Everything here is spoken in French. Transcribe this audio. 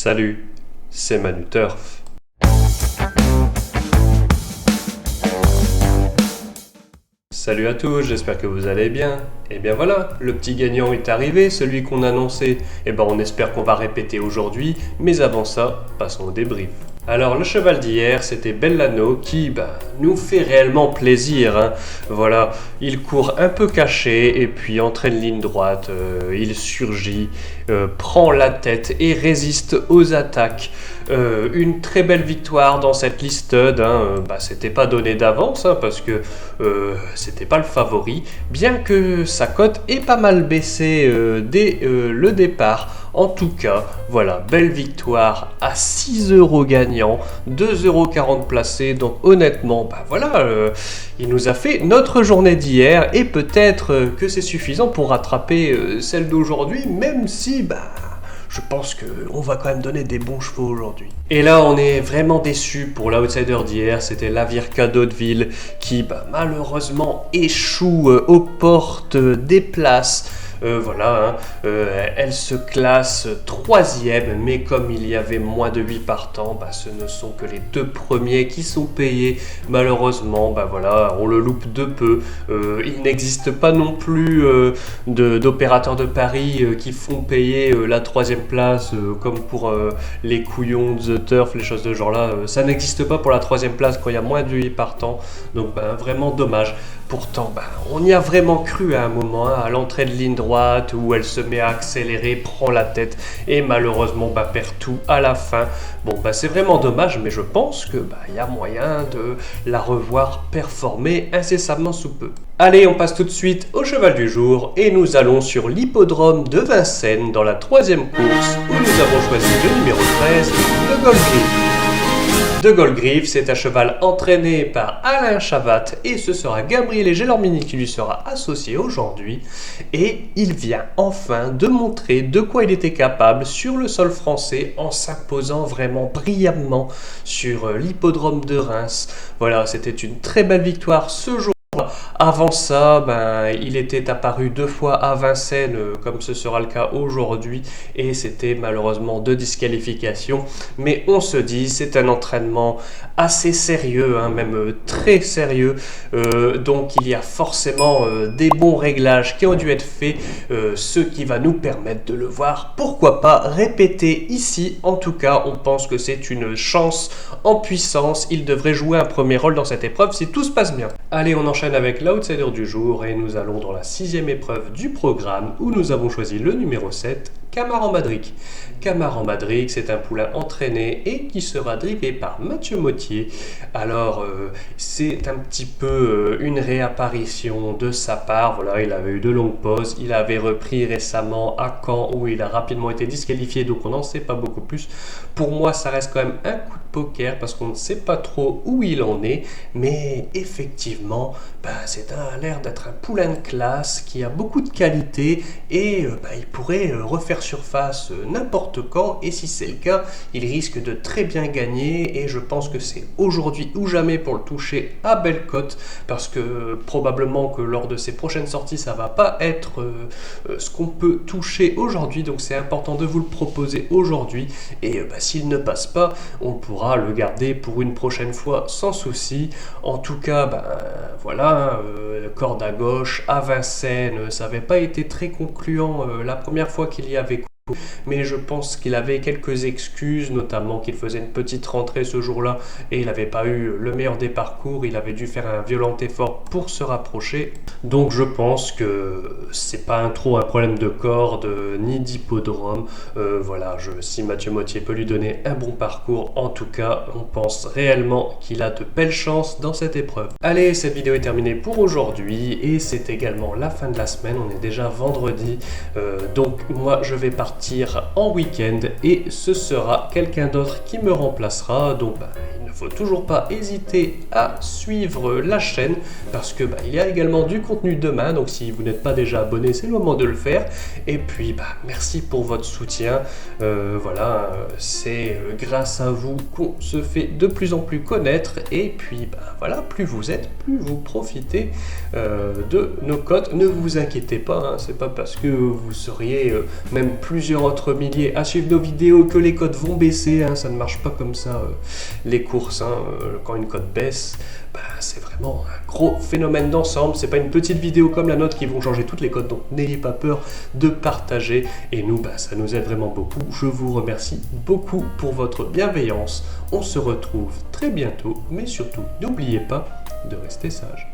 Salut, c'est Manu Turf. Salut à tous, j'espère que vous allez bien. Et bien voilà, le petit gagnant est arrivé, celui qu'on annonçait. Et ben on espère qu'on va répéter aujourd'hui, mais avant ça, passons au débrief. Alors le cheval d'hier, c'était Bellano qui nous fait réellement plaisir. Voilà, il court un peu caché et puis entraîne ligne droite, il surgit, prend la tête et résiste aux attaques. Une très belle victoire dans cette listed, c'était pas donné d'avance parce que c'était pas le favori, bien que sa cote ait pas mal baissé dès le départ. En tout cas, voilà, belle victoire à 6 € gagnant, 2,40 € placés. Donc honnêtement, il nous a fait notre journée d'hier et peut-être que c'est suffisant pour rattraper celle d'aujourd'hui, même si je pense qu'on va quand même donner des bons chevaux aujourd'hui. Et là, on est vraiment déçu pour l'outsider d'hier. C'était l'Avirka d'Hauteville qui, malheureusement, échoue aux portes des places. Elle se classe 3e, mais comme il y avait moins de 8 partants, ce ne sont que les 2 premiers qui sont payés. Malheureusement, on le loupe de peu. Il n'existe pas non plus d'opérateurs de paris qui font payer la 3e place, comme pour les couillons, The Turf, les choses de genre là. Ça n'existe pas pour la 3e place quand il y a moins de 8 partants. Donc vraiment dommage. Pourtant, on y a vraiment cru à un moment, à l'entrée de ligne droite où elle se met à accélérer, prend la tête et malheureusement perd tout à la fin. C'est vraiment dommage, mais je pense que y a moyen de la revoir performer incessamment sous peu. Allez, on passe tout de suite au cheval du jour et nous allons sur l'hippodrome de Vincennes dans la 3e course où nous avons choisi le numéro 13, de Goldgriff. De Goldgriff, c'est un cheval entraîné par Alain Chavat et ce sera Gabriel Gelormini qui lui sera associé aujourd'hui. Et il vient enfin de montrer de quoi il était capable sur le sol français en s'imposant vraiment brillamment sur l'hippodrome de Reims. Voilà, c'était une très belle victoire ce jour. Avant ça, il était apparu 2 fois à Vincennes, comme ce sera le cas aujourd'hui, et c'était malheureusement 2 disqualifications. Mais on se dit, c'est un entraînement assez sérieux, même très sérieux. Donc il y a forcément des bons réglages qui ont dû être faits, ce qui va nous permettre de le voir, pourquoi pas, répéter ici. En tout cas, on pense que c'est une chance en puissance. Il devrait jouer un premier rôle dans cette épreuve si tout se passe bien. Allez, on enchaîne avec l'outsider du jour et nous allons dans la 6e épreuve du programme où nous avons choisi le numéro 7, Camar Madric. Camar Madric, c'est un poulain entraîné et qui sera drivé par Mathieu Mottier. Alors, c'est un petit peu une réapparition de sa part. Voilà, il avait eu de longues pauses. Il avait repris récemment à Caen où il a rapidement été disqualifié, donc on n'en sait pas beaucoup plus. Pour moi, ça reste quand même un coup de poker parce qu'on ne sait pas trop où il en est. Mais effectivement, c'est l'air d'être un poulain de classe qui a beaucoup de qualité et il pourrait refaire surface n'importe quand, et si c'est le cas, il risque de très bien gagner et je pense que c'est aujourd'hui ou jamais pour le toucher à belle cote parce que probablement que lors de ses prochaines sorties ça va pas être ce qu'on peut toucher aujourd'hui, donc c'est important de vous le proposer aujourd'hui et s'il ne passe pas, on pourra le garder pour une prochaine fois sans souci. En tout cas, corde à gauche à Vincennes, ça n'avait pas été très concluant la première fois qu'il y avait, mais je pense qu'il avait quelques excuses, notamment qu'il faisait une petite rentrée ce jour-là et il n'avait pas eu le meilleur des parcours, il avait dû faire un violent effort pour se rapprocher. Donc je pense que c'est pas trop un problème de corde ni d'hippodrome. Si Mathieu Mottier peut lui donner un bon parcours, en tout cas, on pense réellement qu'il a de belles chances dans cette épreuve. Allez, cette vidéo est terminée pour aujourd'hui et c'est également la fin de la semaine, on est déjà vendredi, donc moi je vais partir en week-end et ce sera quelqu'un d'autre qui me remplacera. Donc il ne faut toujours pas hésiter à suivre la chaîne parce que il y a également du contenu demain, donc si vous n'êtes pas déjà abonné, c'est le moment de le faire. Et puis merci pour votre soutien. C'est grâce à vous qu'on se fait de plus en plus connaître et puis plus vous êtes, plus vous profitez de nos cotes. Ne vous inquiétez pas, c'est pas parce que vous seriez même plus plusieurs autres milliers à suivre nos vidéos, que les cotes vont baisser, hein, ça ne marche pas comme ça, les courses, hein, quand une cote baisse, bah, c'est vraiment un gros phénomène d'ensemble, c'est pas une petite vidéo comme la nôtre qui vont changer toutes les cotes, donc n'ayez pas peur de partager, et nous, bah, ça nous aide vraiment beaucoup. Je vous remercie beaucoup pour votre bienveillance, on se retrouve très bientôt, mais surtout, n'oubliez pas de rester sage.